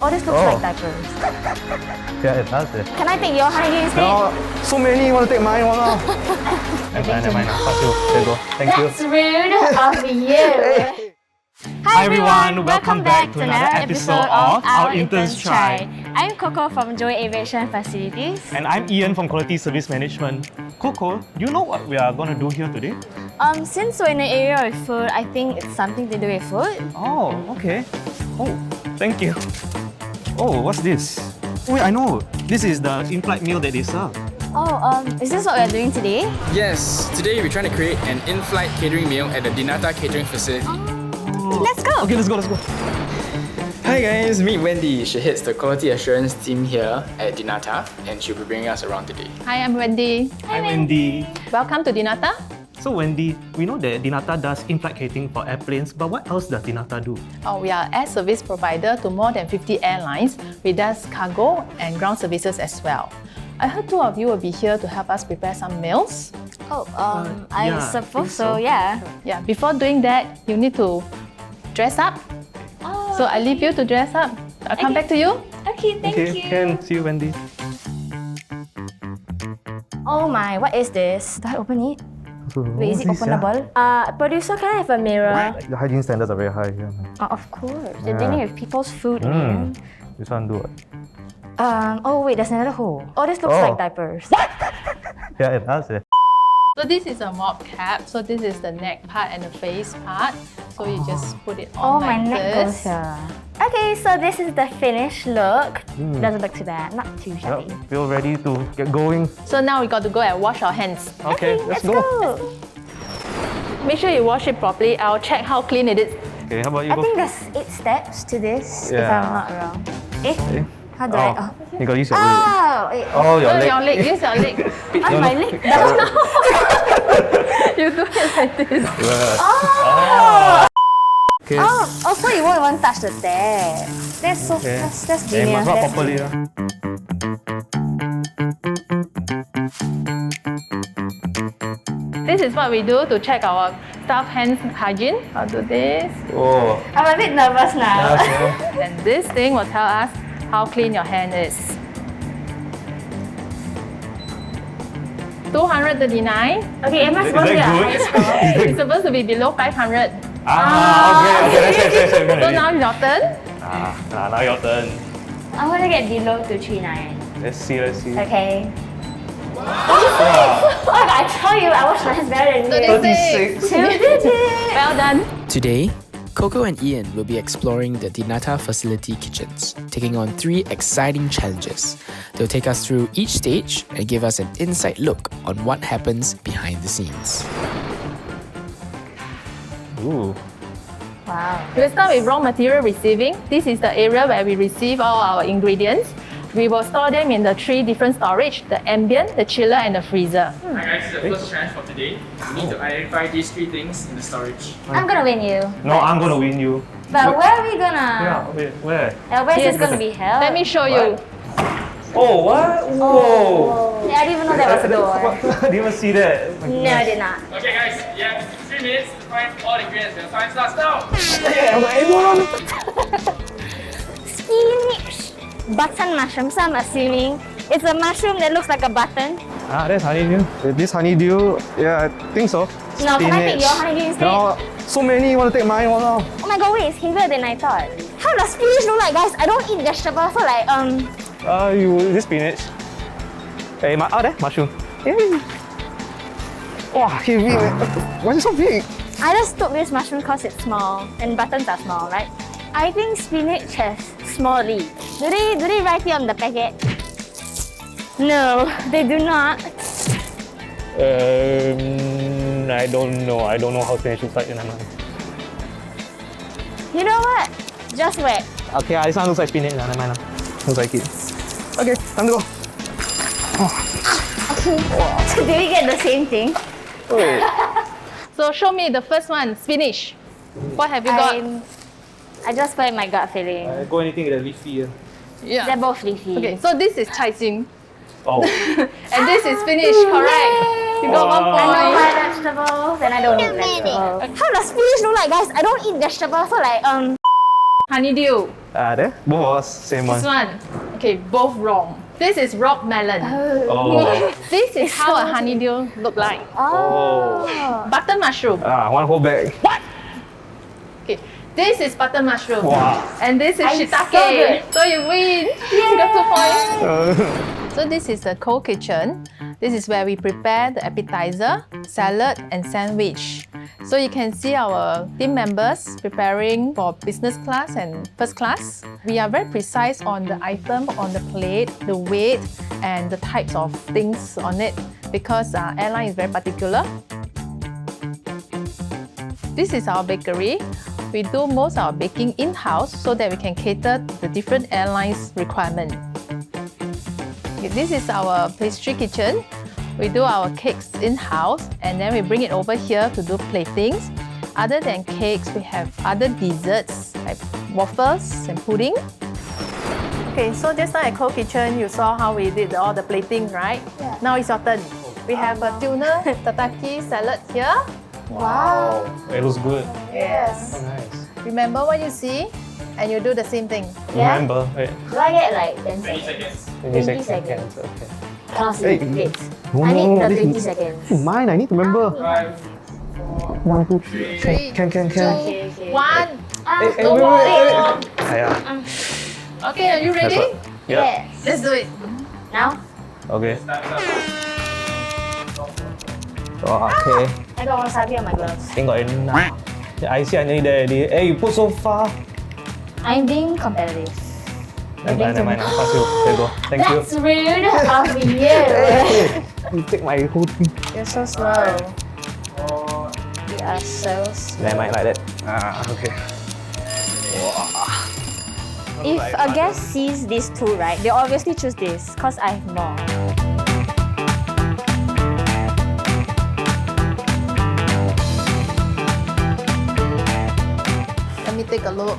Oh, this looks Oh. like diapers. Yeah, it does. Can I take your honeydew instead? No, so many. You want to take mine? One now? Never mind. Fuck you. There you go. Thank you. That's rude of you. Hi everyone, welcome back to another episode of Our Interns Try. I'm Coco from Joy Aviation Facilities. And I'm Ian from Quality Service Management. Coco, do you know what we are going to do here today? Since we're in the area with food, I think it's something to do with food. Oh, okay. Oh, thank you. Oh, what's this? Wait, I know. This is the in-flight meal that they serve. Is this what we're doing today? Yes, today we're trying to create an in-flight catering meal at the Dinata Catering Facility. Let's go! Okay, let's go. Hi guys, meet Wendy. She heads the quality assurance team here at Dinata and she'll be bringing us around today. Hi, I'm Wendy. Hi, Wendy. Welcome to Dinata. So, Wendy, we know that Dinata does in-flight catering for airplanes, but what else does Dinata do? We are air service provider to more than 50 airlines. We does cargo and ground services as well. I heard two of you will be here to help us prepare some meals. I yeah, suppose think so. so, yeah. Yeah, before doing that, you need to dress up. So I leave you to dress up. I'll come back to you. Okay, thank Okay, you. can see you, Wendy. Oh my, what is this? Do I open it? Wait, is it What's this, openable? Producer, can I have a mirror? The hygiene standards are very high here. Of course. They're Yeah. dealing with people's food, man. This one do it. Oh wait, there's another hole. Oh, this looks Oh. like diapers. Yeah, it does. Yeah. So this is a mop cap. So this is the neck part and the face part. So you just put it on Oh, my like neck goes this. here. Okay, so this is the finished look. Doesn't look too bad, not too shabby. Yep, feel ready to get going. So now we got to go and wash our hands. Okay, let's go. Make sure you wash it properly. I'll check how clean it is. Okay, how about you I go? think there's 8 steps to this, if Yeah. I'm not wrong. Okay. How do I? Oh, you got to use your leg. Oh, wait. Oh, your No, leg. your leg. Use your leg. On my leg. You do it like this. Okay. Oh, so you won't even touch the step. That's so, Okay. that's Yeah, you genius. must rub That's properly. This is what we do to check our staff hands hygiene. I'll do this. Oh. I'm a bit nervous now. Okay. And this thing will tell us how clean your hand is. 239. Okay, am I Is supposed to that get a good? high score? It's supposed to be below 500. Okay, let's So now your turn. now your turn. I want to get below 239. Let's see. Okay. Oh, I tell you, I wash my hands better than you. 36. You did it. Well done. Today, Coco and Ian will be exploring the Dinata facility kitchens, taking on 3 exciting challenges. They'll take us through each stage and give us an inside look on what happens behind the scenes. Ooh. Wow. We'll start with raw material receiving. This is the area where we receive all our ingredients. We will store them in the 3 different storage, the ambient, the chiller and the freezer. Hi guys, this is the first challenge for today. We need to identify these 3 things in the storage. I'm gonna win you. No, I'm gonna win you. But where are we gonna? Yeah, wait, where? Where's this Yes. gonna be held? Let me show you. Oh, what? Whoa. Yeah, I didn't even know there was a door. I didn't even see that. Oh my No, I goodness. did not. Okay guys, you have 3 minutes to find all the ingredients. The time starts now! Spinach. Button mushroom, so I'm assuming it's a mushroom that looks like a button. That's honeydew. This honeydew, yeah, I think so. No, can I take your honeydew instead? No, so many. You want to take mine? One now? Oh my god, wait, it's heavier than I thought. How does spinach look like, guys? I don't eat vegetables, so like, Is this spinach? Hey, there, mushroom. Yay. Wow, heavy. Man. Why is it so big? I just took this mushroom because it's small and buttons are small, right? I think spinach has small leaves. Do they write it on the packet? No, they do not. I don't know. I don't know how spinach looks like in my mind. You know what? Just wait. Okay, this one looks like spinach. Never mind. Looks like it. Okay, time to go. Okay. So did we get the same thing? Wait. So show me the first one, spinach. What have you got? I just put my gut feeling. Go anything with a leafy. Yeah. They're both leafy. Okay, so this is chai jing. Oh. And this is spinach, correct? You got 1 I point. know my vegetables and I don't eat vegetables. How does spinach look like, guys? I don't eat vegetables, so like, Honeydew. There. Both of us, same This one. one. Okay, both wrong. This is rock melon. Oh. This is how a honeydew look like. Oh. Butter mushroom. One whole bag. Okay, this is butter mushroom. Wow. And this is I'm so shiitake. good. So you win. You got 2 points. Uh, So this is the cold kitchen. This is where we prepare the appetizer, salad and sandwich. So you can see our team members preparing for business class and first class. We are very precise on the item on the plate, the weight and the types of things on it because airline is very particular. This is our bakery. We do most of our baking in-house so that we can cater to the different airlines' requirement. Okay, this is our pastry kitchen. We do our cakes in-house and then we bring it over here to do platings. Other than cakes, we have other desserts like waffles and pudding. Okay, so just now at Cold Kitchen, you saw how we did all the plating, right? Yeah. Now it's your turn. We have a tuna tataki salad here. Wow. it looks good. Yes. Nice. Remember what you see and you do the same thing. Yeah? Remember? Wait. Do I get like 10 seconds? 20 seconds. Okay. Cannot see. Hey. Wait. No, I need the this 20 is- seconds. Mine, I need to remember. 1, 2, 3. Three, Can. Okay, okay. One. Hey, Don't wait, worry. wait, wait. Yeah. Okay, are you That's ready? what. Yeah. Yes. Let's do it. Now? Okay. Oh, okay. I got wasabi on my gloves. Ain't got enough. Yeah, I see I need that already. Hey, you put so far. I'm being competitive. Never mind. I'll pass you. There you go. Thank you. That's rude of you. Hey, you take my whole thing. You're so slow. You are so slow. Never mind like that. Okay. If a guest sees these two, right, they obviously choose this because I have more. Let me take a look.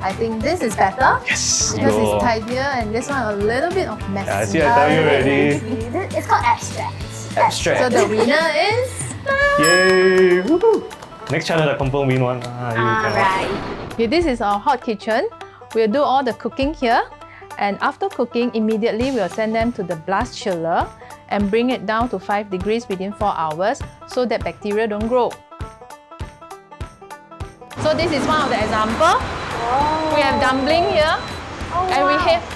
I think this is better Yes. because Go. it's tidier and this one a little bit of messy. Yeah, I see. I tell you already. It's called abstract. Abstract. So the winner is Yay! Woohoo! Next channel, I confirm win one. Alright. okay, this is our hot kitchen. We'll do all the cooking here and after cooking immediately we'll send them to the blast chiller and bring it down to 5 degrees within 4 hours so that bacteria don't grow. So this is one of the example. We have dumpling here and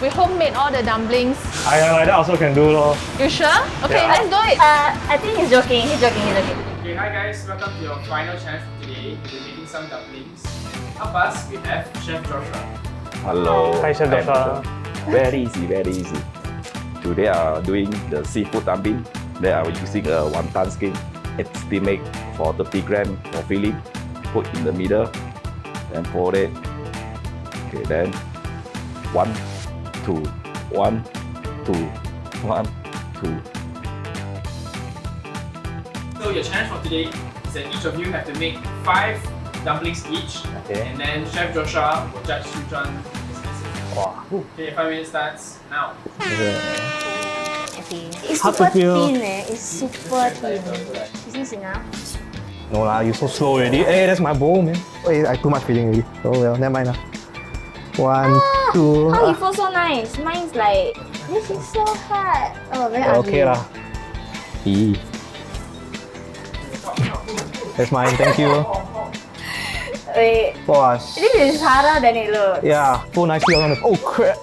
we homemade all the dumplings. I like that also can do lor. You sure? Okay, Yeah. let's do it. I think he's joking. He's joking. Okay, hi guys, welcome to your final challenge for today. We'll be making some dumplings. Up us, we have Chef Joshua. Hello. Hi, Chef Joshua. Very easy, very easy. Today I'm doing the seafood dumpling. Then I'm using a wonton skin. Estimate for 30 grams for filling. Put in the middle. Then fold it. Okay, then 1, 2, 1, 2, 1, 2. So your challenge for today is that each of you have to make 5 dumplings each. Okay. And then Chef Joshua will judge which one is missing. Wow. Okay, 5 minutes starts now. It's Hard super to feel. thin. It's super thin. Is this enough? No lah, you so slow already. Hey, that's my bowl, man. Wait, I too much feeling already. Oh well, never mind lah. 1, 2. How you feel so nice? Mine's like, this is so hard. Oh, very ugly. Okay lah. Eee. That's mine, thank you. Wait, Wow. this is harder than it looks. Yeah, pull nicely on the. Oh crap.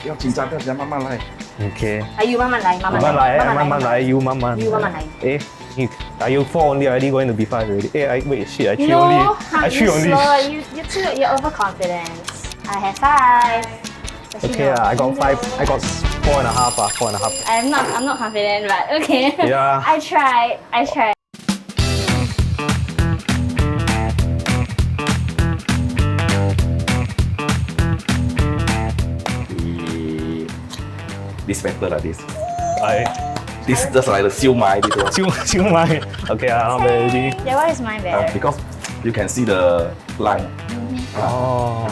不要紧张，不要紧张，慢慢来。 Okay. you 慢慢来，慢慢来，慢慢来，慢慢来，you 慢慢。 You 慢慢来。 Eh, are you 4 only already going to be 5 already? Eh, wait, shit, I 3 No, only. I you 3 only. slow. You're overconfident. I have 5. Okay, I got 5. I got 4.5. 4.5. I'm not confident, but okay. Yeah. I tried. This better like this. I This just like the siu mai. This one. 修买. Okay, not bad already. Yeah, why is mine better? Because you can see the line. Oh.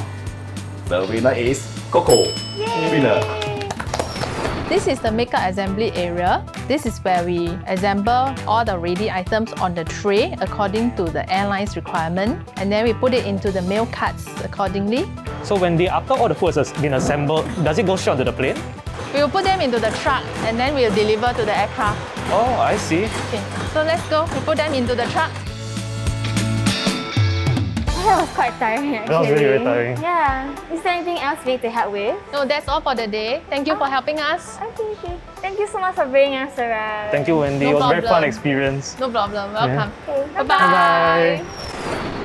The winner is Coco. Winner. This is the makeup assembly area. This is where we assemble all the ready items on the tray according to the airline's requirement, and then we put it into the meal carts accordingly. So Wendy, after all the food has been assembled, does it go straight to the plane? We will put them into the truck and then we'll deliver to the aircraft. Oh, I see. Okay, so let's go. We put them into the truck. That was quite tiring actually. That was really very tiring. Yeah. Is there anything else we need to help with? No, that's all for the day. Thank you for helping us. Okay. Thank you so much for bringing us around. Thank you, Wendy. No it was a very fun problem. experience. No problem. Welcome. Okay, Bye-bye.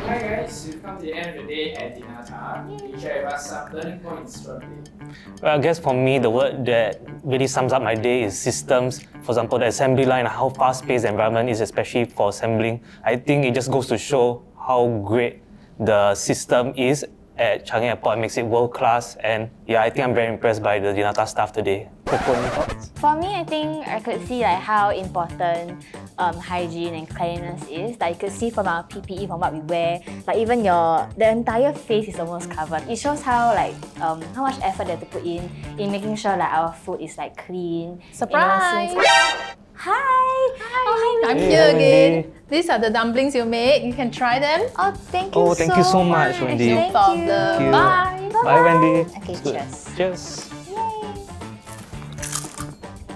Hi guys, we've come to the end of the day at Dinata. Can you share with us some learning points from the day? Well, I guess for me, the word that really sums up my day is systems. For example, the assembly line, how fast-paced the environment is, especially for assembling. I think it just goes to show how great the system is at Changi Airport. It makes it world-class. And yeah, I think I'm very impressed by the Dinata staff today. Coco, any thoughts? For me, I think I could see like how important hygiene and cleanliness is. Like you could see from our PPE, from what we wear, like even the entire face is almost covered. It shows how like how much effort they have to put in making sure that our food is like clean. Surprise! You know, Hi! Oh, hi, I'm Wendy. here Wendy. again. These are the dumplings you made. You can try them. Oh, thank you Oh, thank you so much, Wendy. No Thank problem. you. you. Bye. Bye, Wendy. Okay, It's good. cheers. Cheers. Yay!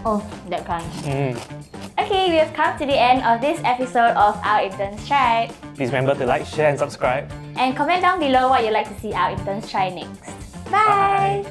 Oh, that crunch. Mm. Okay, we have come to the end of this episode of Our Interns Tried. Please remember to like, share, and subscribe. And comment down below what you'd like to see our interns try next. Bye.